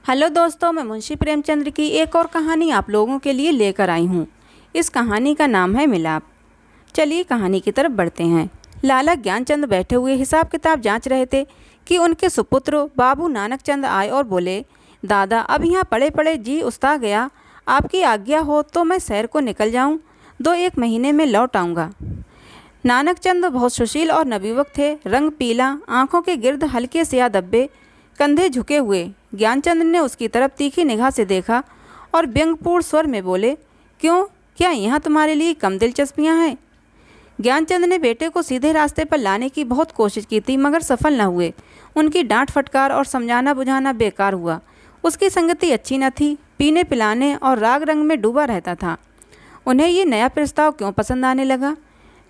Hello दोस्तों, मैं मुंशी प्रेमचंद्र की एक और कहानी आप लोगों के लिए लेकर आई हूँ। इस कहानी का नाम है मिलाप। चलिए कहानी की तरफ बढ़ते हैं। लाला ज्ञानचंद बैठे हुए हिसाब किताब जांच रहे थे कि उनके सुपुत्र बाबू नानक चंद आए और बोले, दादा अब यहाँ पड़े पड़े जी उस्ता गया, आपकी आज्ञा हो तो मैं शहर को निकल जाऊँ, 2-1 महीने में लौट आऊँगा। नानक चंद बहुत सुशील और नवयुवक थे, रंग पीला, आँखों के गिर्द हल्के स्याह धब्बे, कंधे झुके हुए। ज्ञानचंद ने उसकी तरफ तीखी निगाह से देखा और व्यंग्यपूर्ण स्वर में बोले, क्यों, क्या यहाँ तुम्हारे लिए कम दिलचस्पियाँ हैं? ज्ञानचंद ने बेटे को सीधे रास्ते पर लाने की बहुत कोशिश की थी, मगर सफल न हुए। उनकी डांट फटकार और समझाना बुझाना बेकार हुआ। उसकी संगति अच्छी न थी, पीने पिलाने और राग रंग में डूबा रहता था। उन्हें ये नया प्रस्ताव क्यों पसंद आने लगा?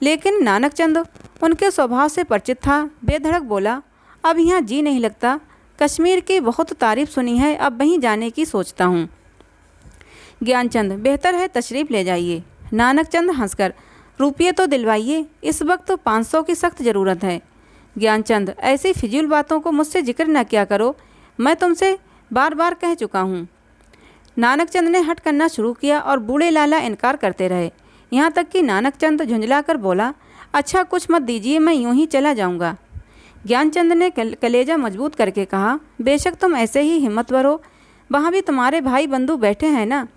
लेकिन नानक चंद उनके स्वभाव से परिचित था। बेधड़क बोला, अब यहाँ जी नहीं लगता, कश्मीर की बहुत तारीफ सुनी है, अब वहीं जाने की सोचता हूँ। ज्ञानचंद, बेहतर है तशरीफ़ ले जाइए। नानक चंद हंसकर, रुपये तो दिलवाइए, इस वक्त तो 500 की सख्त ज़रूरत है। ज्ञानचंद, ऐसी फिजूल बातों को मुझसे जिक्र न किया करो, मैं तुमसे बार बार कह चुका हूँ। नानक चंद ने हट करना शुरू किया और बूढ़े लाला इनकार करते रहे, यहाँ तक कि नानक चंद झुंझला कर बोला, अच्छा कुछ मत दीजिए, मैं यूँ ही चला जाऊँगा। ज्ञानचंद ने कलेजा मजबूत करके कहा, बेशक तुम ऐसे ही हिम्मतवर हो, वहाँ भी तुम्हारे भाई बंधु बैठे हैं ना।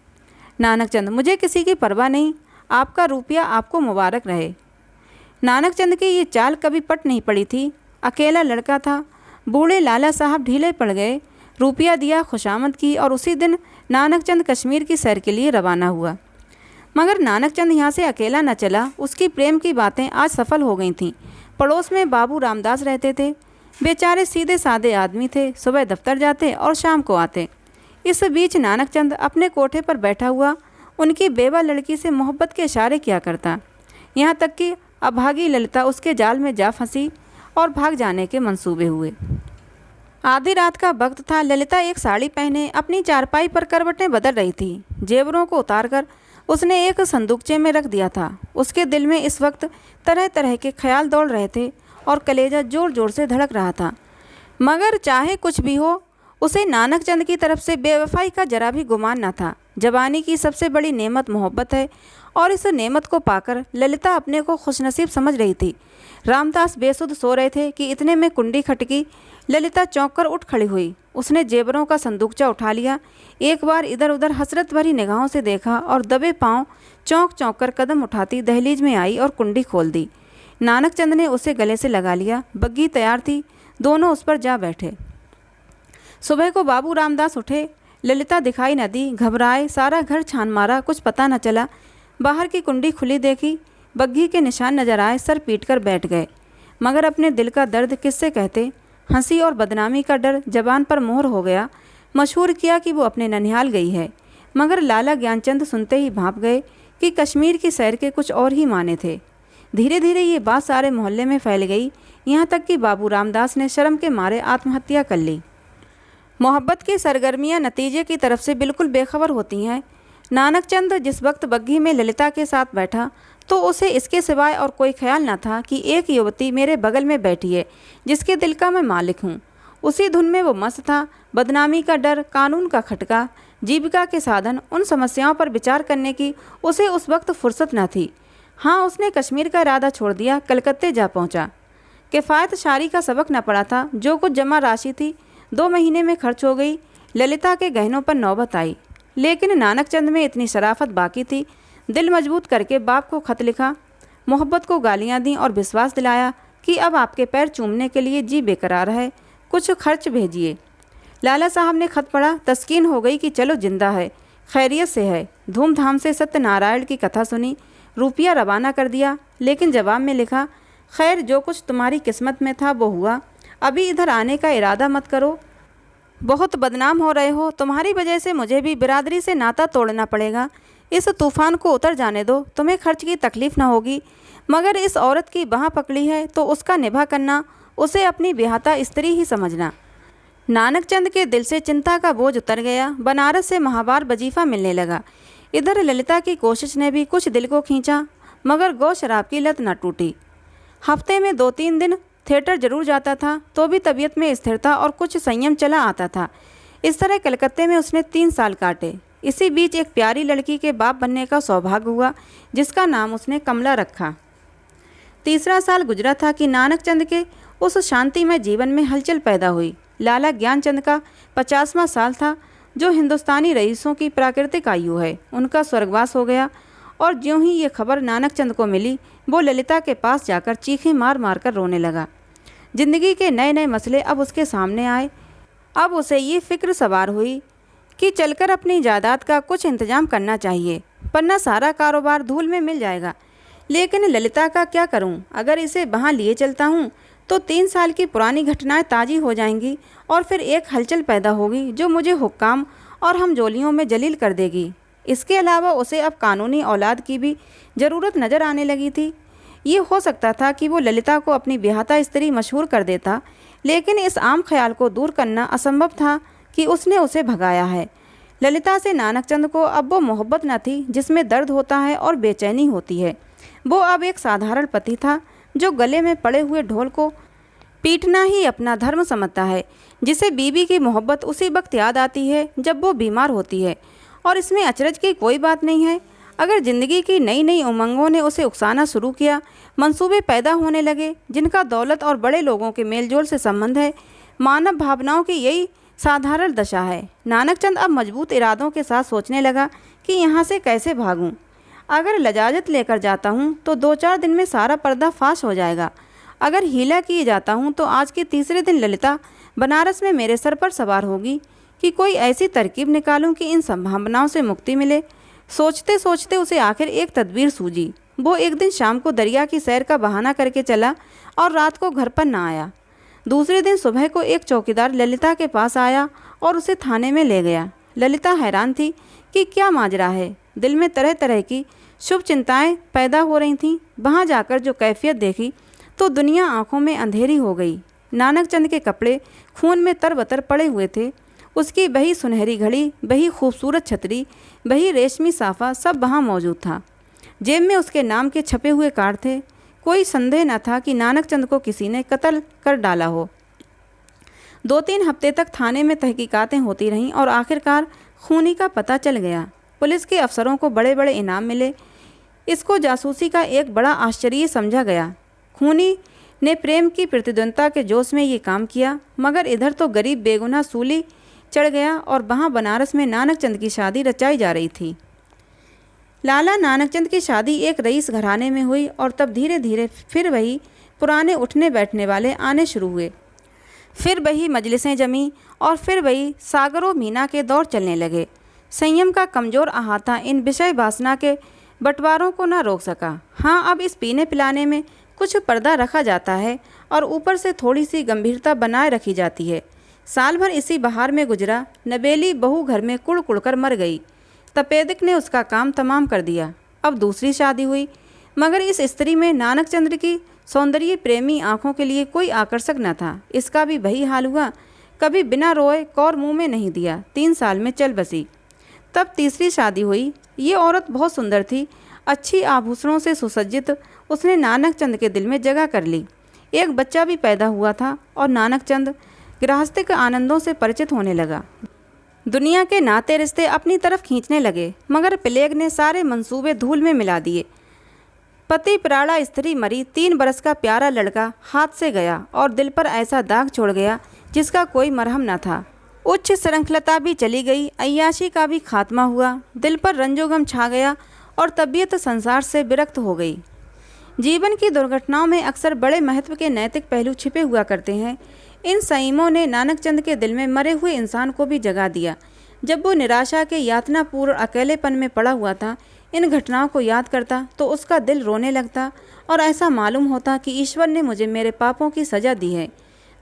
नानक चंद, मुझे किसी की परवाह नहीं, आपका रुपया आपको मुबारक रहे। नानक चंद की ये चाल कभी पट नहीं पड़ी थी। अकेला लड़का था। बूढ़े लाला साहब ढीले पड़ गए, रुपया दिया, खुशामद की और उसी दिन नानक चंद कश्मीर की सैर के लिए रवाना हुआ। मगर नानक चंद यहाँ से अकेला न चला। उसकी प्रेम की बातें आज सफल हो गई थीं। पड़ोस में बाबू रामदास रहते थे। बेचारे सीधे सादे आदमी थे, सुबह दफ्तर जाते और शाम को आते। इस बीच नानक चंद अपने कोठे पर बैठा हुआ उनकी बेवा लड़की से मोहब्बत के इशारे किया करता, यहाँ तक कि अभागी ललिता उसके जाल में जा फंसी और भाग जाने के मंसूबे हुए। आधी रात का वक्त था। ललिता एक साड़ी पहने अपनी चारपाई पर करवटें बदल रही थी। जेवरों को उतारकर उसने एक संदूकचे में रख दिया था। उसके दिल में इस वक्त तरह तरह के ख्याल दौड़ रहे थे और कलेजा जोर जोर से धड़क रहा था। मगर चाहे कुछ भी हो, उसे नानक चंद की तरफ से बेवफाई का जरा भी गुमान न था। जवानी की सबसे बड़ी नेमत मोहब्बत है और इस नेमत को पाकर ललिता अपने को खुशनसीब समझ रही थी। रामदास बेसुध सो रहे थे कि इतने में कुंडी खटकी। ललिता चौंक कर उठ खड़ी हुई। उसने जेवरों का संदूकचा उठा लिया, एक बार इधर उधर हसरत भरी निगाहों से देखा और दबे पांव चौंक चौंक कर कदम उठाती दहलीज में आई और कुंडी खोल दी। नानक चंद ने उसे गले से लगा लिया। बग्गी तैयार थी, दोनों उस पर जा बैठे। सुबह को बाबू रामदास उठे। ललिता दिखाई न दी। घबराए, सारा घर छान मारा, कुछ पता न चला। बाहर की कुंडी खुली देखी, बग्घी के निशान नजर आए, सर पीट कर बैठ गए। मगर अपने दिल का दर्द किससे कहते? हंसी और बदनामी का डर जबान पर मोहर हो गया। मशहूर किया कि वो अपने ननिहाल गई है। मगर लाला ज्ञानचंद सुनते ही भांप गए कि कश्मीर की सैर के कुछ और ही माने थे। धीरे धीरे ये बात सारे मोहल्ले में फैल गई, यहाँ तक कि बाबू रामदास ने शर्म के मारे आत्महत्या कर ली। मोहब्बत की सरगर्मियाँ नतीजे की तरफ से बिल्कुल बेखबर होती हैं। नानक चंद जिस वक्त बग्घी में ललिता के साथ बैठा तो उसे इसके सिवाय और कोई ख्याल न था कि एक युवती मेरे बगल में बैठी है जिसके दिल का मैं मालिक हूँ। उसी धुन में वो मस्त था। बदनामी का डर, कानून का खटका, जीविका के साधन, उन समस्याओं पर विचार करने की उसे उस वक्त फुर्सत न थी। हाँ, उसने कश्मीर का इरादा छोड़ दिया, कलकत्ते जा पहुँचा। किफ़ायत शारी का सबक न पड़ा था। जो कुछ जमा राशि थी 2 महीने में खर्च हो गई। ललिता के गहनों पर नौबत आई, लेकिन नानक चंद में इतनी शराफत बाकी थी। दिल मजबूत करके बाप को खत लिखा, मोहब्बत को गालियाँ दी और विश्वास दिलाया कि अब आपके पैर चूमने के लिए जी बेकरार है, कुछ खर्च भेजिए। लाला साहब ने खत पढ़ा। तस्कीन हो गई कि चलो जिंदा है, खैरियत से है। धूमधाम से सत्यनारायण की कथा सुनी, रुपया रवाना कर दिया। लेकिन जवाब में लिखा, खैर जो कुछ तुम्हारी किस्मत में था वो हुआ, अभी इधर आने का इरादा मत करो, बहुत बदनाम हो रहे हो। तुम्हारी वजह से मुझे भी बिरादरी से नाता तोड़ना पड़ेगा। इस तूफ़ान को उतर जाने दो, तुम्हें खर्च की तकलीफ़ ना होगी। मगर इस औरत की बाह पकड़ी है तो उसका निभा करना, उसे अपनी ब्याहता स्त्री ही समझना। नानक चंद के दिल से चिंता का बोझ उतर गया। बनारस से महावार वजीफ़ा मिलने लगा। इधर ललिता की कोशिश ने भी कुछ दिल को खींचा, मगर गौ शराब की लत न टूटी। हफ्ते में 2-3 दिन थिएटर जरूर जाता था, तो भी तबीयत में स्थिरता और कुछ संयम चला आता था। इस तरह कलकत्ते में उसने 3 साल काटे। इसी बीच एक प्यारी लड़की के बाप बनने का सौभाग्य हुआ, जिसका नाम उसने कमला रखा। तीसरा साल गुजरा था कि नानकचंद के उस शांतिमय जीवन में हलचल पैदा हुई। लाला ज्ञानचंद का 50वां साल था, जो हिंदुस्तानी रईसों की प्राकृतिक आयु है। उनका स्वर्गवास हो गया और ज्यों ही ये खबर नानकचंद को मिली, वो ललिता के पास जाकर चीखें मार मार कर रोने लगा। जिंदगी के नए नए मसले अब उसके सामने आए। अब उसे ये फिक्र सवार हुई कि चलकर अपनी जायदाद का कुछ इंतजाम करना चाहिए, वरना सारा कारोबार धूल में मिल जाएगा। लेकिन ललिता का क्या करूं? अगर इसे वहाँ लिए चलता हूँ तो 3 साल की पुरानी घटनाएं ताज़ी हो जाएंगी और फिर एक हलचल पैदा होगी जो मुझे हुक्काम और हमजोलियों में जलील कर देगी। इसके अलावा उसे अब कानूनी औलाद की भी ज़रूरत नज़र आने लगी थी। ये हो सकता था कि वो ललिता को अपनी ब्याहता स्त्री मशहूर कर देता, लेकिन इस आम ख्याल को दूर करना असंभव था कि उसने उसे भगाया है। ललिता से नानकचंद को अब वो मोहब्बत न थी जिसमें दर्द होता है और बेचैनी होती है। वो अब एक साधारण पति था जो गले में पड़े हुए ढोल को पीटना ही अपना धर्म समझता है, जिसे बीवी की मोहब्बत उसी वक्त याद आती है जब वो बीमार होती है। और इसमें अचरज की कोई बात नहीं है। अगर ज़िंदगी की नई नई उमंगों ने उसे उकसाना शुरू किया, मंसूबे पैदा होने लगे जिनका दौलत और बड़े लोगों के मेलजोल से संबंध है। मानव भावनाओं की यही साधारण दशा है। नानकचंद अब मजबूत इरादों के साथ सोचने लगा कि यहाँ से कैसे भागूं। अगर लजाजत लेकर जाता हूँ तो 2-4 दिन में सारा पर्दा फाश हो जाएगा। अगर हीला किए जाता हूँ तो आज के तीसरे दिन ललिता बनारस में मेरे सर पर सवार होगी। कि कोई ऐसी तरकीब निकालूं कि इन संभावनाओं से मुक्ति मिले। सोचते सोचते उसे आखिर एक तदबीर सूझी। वो एक दिन शाम को दरिया की सैर का बहाना करके चला और रात को घर पर ना आया। दूसरे दिन सुबह को एक चौकीदार ललिता के पास आया और उसे थाने में ले गया। ललिता हैरान थी कि क्या माजरा है। दिल में तरह तरह की शुभ चिंताएं पैदा हो रही थीं। वहाँ जाकर जो कैफियत देखी तो दुनिया आंखों में अंधेरी हो गई। नानकचंद के कपड़े खून में तरबतर पड़े हुए थे। उसकी वही सुनहरी घड़ी, वही खूबसूरत छतरी, वही रेशमी साफ़ा सब वहाँ मौजूद था। जेब में उसके नाम के छपे हुए कार्ड थे। कोई संदेह न था कि नानकचंद को किसी ने कत्ल कर डाला हो। 2-3 हफ्ते तक थाने में तहकीकातें होती रहीं और आखिरकार खूनी का पता चल गया। पुलिस के अफसरों को बड़े बड़े इनाम मिले। इसको जासूसी का एक बड़ा आश्चर्य समझा गया। खूनी ने प्रेम की प्रतिद्वंदता के जोश में ये काम किया, मगर इधर तो गरीब बेगुनाह सूली चढ़ गया और वहाँ बनारस में नानकचंद की शादी रचाई जा रही थी। लाला नानकचंद की शादी एक रईस घराने में हुई और तब धीरे धीरे फिर वही पुराने उठने बैठने वाले आने शुरू हुए। फिर वही मजलिसें जमी और फिर वही सागरों मीना के दौर चलने लगे। संयम का कमज़ोर अहाता इन विषय वासना के बंटवारों को न रोक सका। हाँ, अब इस पीने पिलाने में कुछ पर्दा रखा जाता है और ऊपर से थोड़ी सी गंभीरता बनाए रखी जाती है। साल भर इसी बहार में गुजरा। नबेली बहू घर में कुड़ कुड़ कर मर गई। तपेदिक ने उसका काम तमाम कर दिया। अब दूसरी शादी हुई, मगर इस स्त्री में नानकचंद की सौंदर्य प्रेमी आँखों के लिए कोई आकर्षक न था। इसका भी वही हाल हुआ। कभी बिना रोए कौर मुँह में नहीं दिया। 3 साल में चल बसी। तब तीसरी शादी हुई। ये औरत बहुत सुंदर थी। अच्छी आभूषणों से सुसज्जित उसने नानकचंद के दिल में जगह कर ली। एक बच्चा भी पैदा हुआ था और नानकचंद गृहस्थिक आनंदों से परिचित होने लगा। दुनिया के नाते रिश्ते अपनी तरफ खींचने लगे, मगर प्लेग ने सारे मंसूबे धूल में मिला दिए। पति प्राणा स्त्री मरी। 3 बरस का प्यारा लड़का हाथ से गया और दिल पर ऐसा दाग छोड़ गया जिसका कोई मरहम न था। उच्च श्रृंखलता भी चली गई। अय्याशी का भी खात्मा हुआ। दिल पर रंजोगम छा गया और तबीयत संसार से विरक्त हो गई। जीवन की दुर्घटनाओं में अक्सर बड़े महत्व के नैतिक पहलू छिपे हुआ करते हैं। इन संयमों ने नानकचंद के दिल में मरे हुए इंसान को भी जगा दिया। जब वो निराशा के यातनापूर्ण अकेलेपन में पड़ा हुआ था, इन घटनाओं को याद करता तो उसका दिल रोने लगता और ऐसा मालूम होता कि ईश्वर ने मुझे मेरे पापों की सज़ा दी है।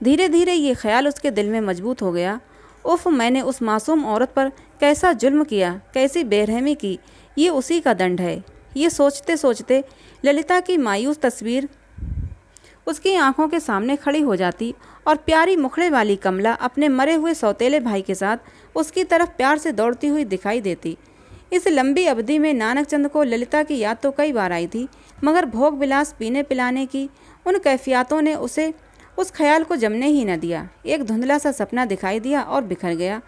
धीरे धीरे ये ख्याल उसके दिल में मजबूत हो गया। उफ़, मैंने उस मासूम औरत पर कैसा जुल्म किया, कैसी बेरहमी की, ये उसी का दंड है। ये सोचते सोचते ललिता की मायूस तस्वीर उसकी आंखों के सामने खड़ी हो जाती और प्यारी मुखड़े वाली कमला अपने मरे हुए सौतेले भाई के साथ उसकी तरफ प्यार से दौड़ती हुई दिखाई देती। इस लंबी अवधि में नानकचंद को ललिता की याद तो कई बार आई थी, मगर भोग विलास पीने पिलाने की उन कैफियतों ने उसे उस ख्याल को जमने ही न दिया। एक धुंधला सा सपना दिखाई दिया और बिखर गया।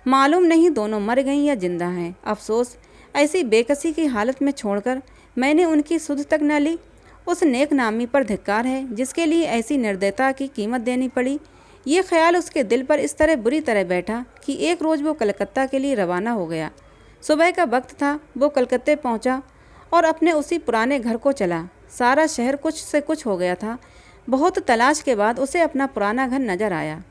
मालूम नहीं दोनों मर गईं या जिंदा हैं। अफसोस, ऐसी बेकसी की हालत में छोड़कर मैंने उनकी सुध तक न ली। उस नेक नामी पर धिक्कार है जिसके लिए ऐसी निर्दयता की कीमत देनी पड़ी। ये ख्याल उसके दिल पर इस तरह बुरी तरह बैठा कि एक रोज़ वो कलकत्ता के लिए रवाना हो गया। सुबह का वक्त था। वो कलकत्ते पहुंचा और अपने उसी पुराने घर को चला। सारा शहर कुछ से कुछ हो गया था। बहुत तलाश के बाद उसे अपना पुराना घर नजर आया।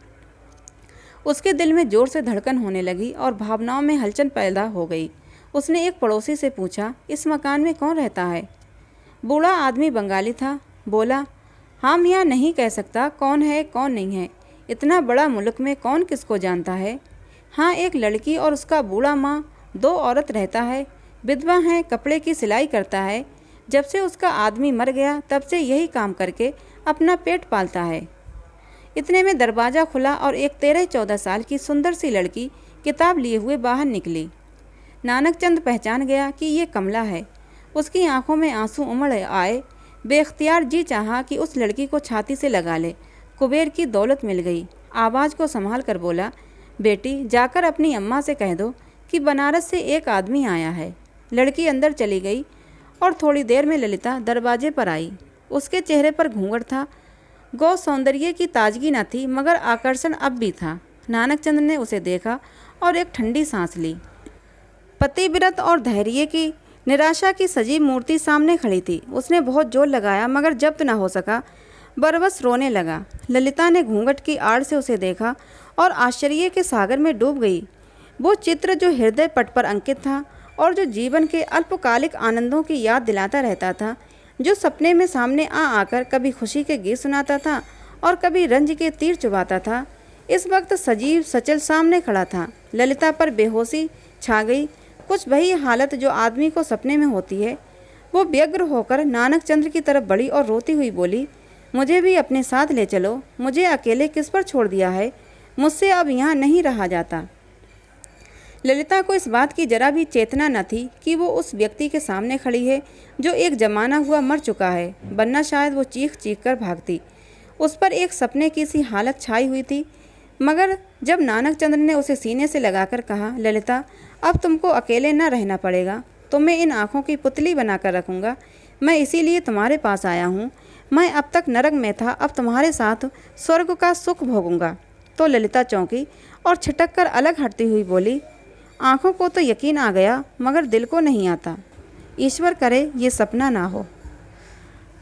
उसके दिल में जोर से धड़कन होने लगी और भावनाओं में हलचल पैदा हो गई। उसने एक पड़ोसी से पूछा, इस मकान में कौन रहता है? बूढ़ा आदमी बंगाली था। बोला, हम यहाँ नहीं कह सकता कौन है कौन नहीं है। इतना बड़ा मुल्क में कौन किसको जानता है। हाँ, एक लड़की और उसका बूढ़ा माँ, 2 औरत रहता है। विधवा है, कपड़े की सिलाई करता है। जब से उसका आदमी मर गया तब से यही काम करके अपना पेट पालता है। इतने में दरवाज़ा खुला और एक 13-14 साल की सुंदर सी लड़की किताब लिए हुए बाहर निकली। नानकचंद पहचान गया कि ये कमला है। उसकी आंखों में आंसू उमड़ आए। बेख्तियार जी चाहा कि उस लड़की को छाती से लगा ले। कुबेर की दौलत मिल गई। आवाज़ को संभाल कर बोला, बेटी, जाकर अपनी अम्मा से कह दो कि बनारस से एक आदमी आया है। लड़की अंदर चली गई और थोड़ी देर में ललिता दरवाजे पर आई। उसके चेहरे पर घूंघट था। गौ सौंदर्य की ताजगी न थी, मगर आकर्षण अब भी था। नानकचंद ने उसे देखा और एक ठंडी सांस ली। पतिव्रत और धैर्य की निराशा की सजीव मूर्ति सामने खड़ी थी। उसने बहुत जोर लगाया मगर जब्त न हो सका। बरबस रोने लगा। ललिता ने घूंघट की आड़ से उसे देखा और आश्चर्य के सागर में डूब गई। वो चित्र जो हृदय पट पर अंकित था और जो जीवन के अल्पकालिक आनंदों की याद दिलाता रहता था, जो सपने में सामने आकर कभी खुशी के गीत सुनाता था और कभी रंज के तीर चुभाता था, इस वक्त सजीव सचल सामने खड़ा था। ललिता पर बेहोशी छा गई। कुछ वही हालत जो आदमी को सपने में होती है। वो व्यग्र होकर नानकचंद्र की तरफ बढ़ी और रोती हुई बोली, मुझे भी अपने साथ ले चलो। मुझे अकेले किस पर छोड़ दिया है। मुझसे अब यहाँ नहीं रहा जाता। ललिता को इस बात की जरा भी चेतना न थी कि वो उस व्यक्ति के सामने खड़ी है जो एक जमाना हुआ मर चुका है, वरना शायद वो चीख चीख कर भागती। उस पर एक सपने की सी हालत छाई हुई थी। मगर जब नानकचंद्र ने उसे सीने से लगाकर कहा, ललिता, अब तुमको अकेले न रहना पड़ेगा। तुम्हें इन आँखों की पुतली बनाकर रखूँगा। मैं इसीलिए तुम्हारे पास आया हूँ। मैं अब तक नरक में था, अब तुम्हारे साथ स्वर्ग का सुख भोगूंगा। तो ललिता चौंकी और छिटक कर अलग हटती हुई बोली, आँखों को तो यकीन आ गया मगर दिल को नहीं आता। ईश्वर करे ये सपना ना हो।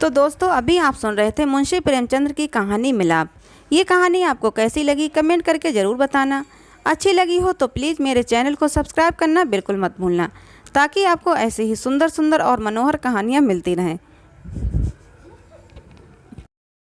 तो दोस्तों, अभी आप सुन रहे थे मुंशी प्रेमचंद की कहानी मिलाप। ये कहानी आपको कैसी लगी कमेंट करके ज़रूर बताना। अच्छी लगी हो तो प्लीज़ मेरे चैनल को सब्सक्राइब करना बिल्कुल मत भूलना, ताकि आपको ऐसे ही सुंदर सुंदर और मनोहर कहानियाँ मिलती रहें।